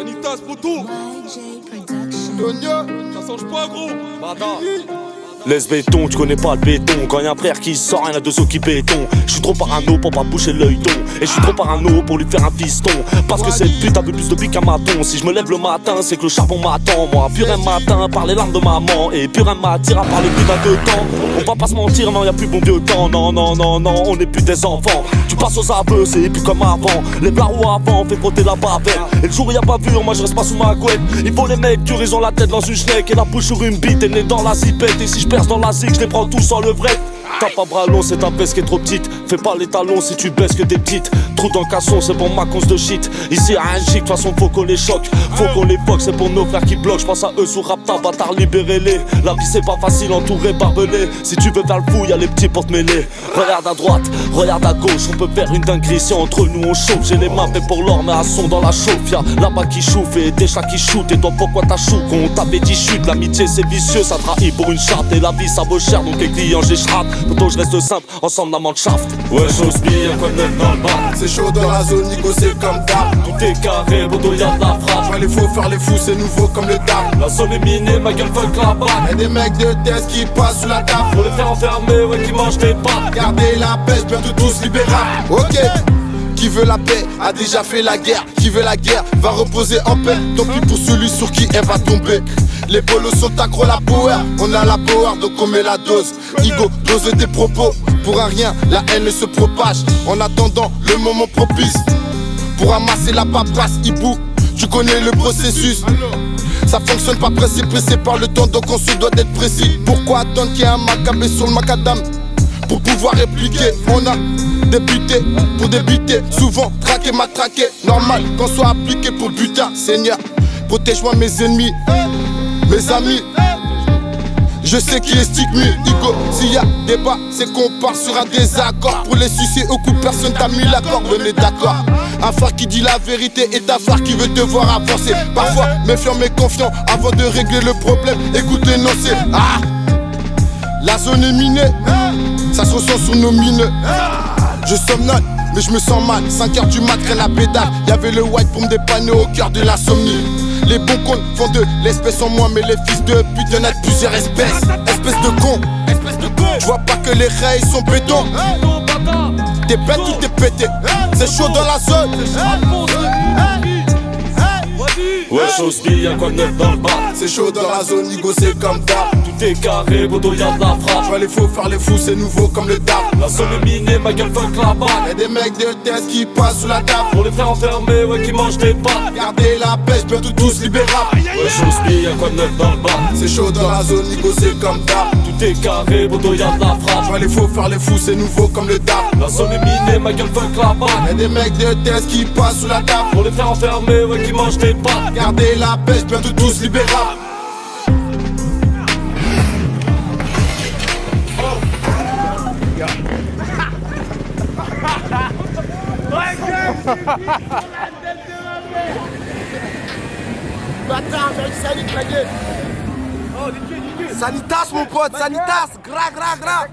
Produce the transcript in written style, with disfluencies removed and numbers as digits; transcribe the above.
Sanitas, poteau. Ça change pas, gros. Bada. Laisse béton, tu connais pas le béton. Quand y'a un frère qui sort, y'en a deux autres qui béton. J'suis trop parano pour pas boucher l'œil ton. Et j'suis trop parano pour lui faire un fiston. Parce que cette pute a vu plus de vie qu'un maton. Si j'me lève le matin, c'est que le charbon m'attend. Moi, pur un matin, par les larmes de maman. Et pur un m'attire à par le putain de temps. On va pas se mentir, non, y'a plus bon vieux temps. Non, non, non, non, on n'est plus des enfants. Tu passes aux aveux, c'est plus comme avant. Les blaroues avant, fait frotter la bavette. Et le jour où y'a pas vu, moi je reste pas sous ma couette. Il faut les mecs durs, ils ont la tête dans une schneck. Et la bouche sur une bite, et nez dans la zipette. Et si je perce dans la zig, je les prends tous sans levrette. T'as pas bras long, c'est ta baisse qui est trop petite. Fais pas les talons si tu baisses que des petites. Trou dans le casson, c'est pour ma conce de shit. Ici y'a un chic, de toute façon faut qu'on les choque. Faut qu'on les foque, c'est pour nos frères qui bloquent. J'pense à eux sous Rapta, bâtard, libérez-les. La vie c'est pas facile, entouré, barbelé. Si tu veux faire le fou, y'a les petits pour te mêler. Regarde à droite, regarde à gauche. On peut faire une dinguerie si entre nous on chauffe. J'ai les mains fait pour l'or, mais à son dans la chauffe. Y'a là-bas qui chouffe et des chats qui shootent. Et toi pourquoi t'as chou qu'on t'avait dit chute. L'amitié c'est vicieux, ça trahit pour une charte. Et la vie ça vaut cher, donc les clients j'échrate. Plutôt je reste simple, ensemble la shaft. Ouais, chose bien, quoi de neuf dans le bas. C'est chaud dans la zone, Nico, c'est comme d'hab. Tout est carré, bodo y'a de la frappe. J'vois les faux faire les fous, c'est nouveau comme le dab. La zone est minée, ma gueule fuck la balle. Y'a des mecs de test qui passent sous la table. Pour les faire enfermer, ouais, qui mangent tes pattes. Gardez la pêche, bientôt tous libérables. Ok. Qui veut la paix a déjà fait la guerre. Qui veut la guerre va reposer en paix. Tant pis pour celui sur qui elle va tomber. Les bolos sont accro la power. On a la power donc on met la dose. Igo, dose tes propos. Pour un rien, la haine se propage. En attendant le moment propice. Pour ramasser la paperasse, hibou. Tu connais le processus. Ça fonctionne pas pressé par le temps. Donc on se doit d'être précis. Pourquoi attendre qu'il y ait un macabé sur le macadam pour pouvoir répliquer? On a débuté pour débuter, souvent traqué, matraqué. Normal qu'on soit appliqué pour butin. Seigneur, protège-moi mes ennemis, mes amis. Je sais qui est stigmé, Igo. S'il y a débat, c'est qu'on part sur un désaccord. Pour les sucer au coup, personne t'a mis l'accord, on est d'accord. Un frère qui dit la vérité et ta frère qui veut te voir avancer. Parfois méfiant mais confiant, avant de régler le problème, écoute l'énoncé. Ah, la zone est minée, ça se ressent sur nos mines. Je somnole, mais je me sens mal. 5h du mat, traîne la pédale. Y'avait le white pour me dépanner au cœur de l'insomnie. Les bons cons font de l'espèce en moi, mais les fils de pute, y'en a de plusieurs espèces. Espèce de con, je vois pas que les rails sont béton. T'es bête ou t'es pété, c'est chaud dans la zone. Ouais, chose bien, y'a quoi de neuf dans le bas. C'est chaud dans la zone, Nigo, c'est comme d'hab. Tout est carré, bodo y'a de la frappe. J'vois les faux faire les fous, c'est nouveau comme le dab. La zone est minée, ma gueule fuck la balle. Y'a des mecs de test qui passent sous la table. Pour les faire enfermer, ouais, qui mangent tes pattes. Gardez la pêche, bientôt tous libérables. Ouais, chose bien, y'a quoi de neuf dans le bas. C'est chaud dans la zone, Nigo, c'est comme d'hab. Tout est carré, bodo y'a de la frappe. J'vois les faux faire les fous, c'est nouveau comme le dab. La zone est minée, ma gueule fuck la balle. Y'a des mecs de test qui passent sous la table. Pour les faire enfermer, ouais, qui mangent tes pattes. Gardez la pêche, bientôt tous libérables. Bâtard, j'ai une salique, la gueule. Sanitas, mon pote, sanitas, gras, gras, gras.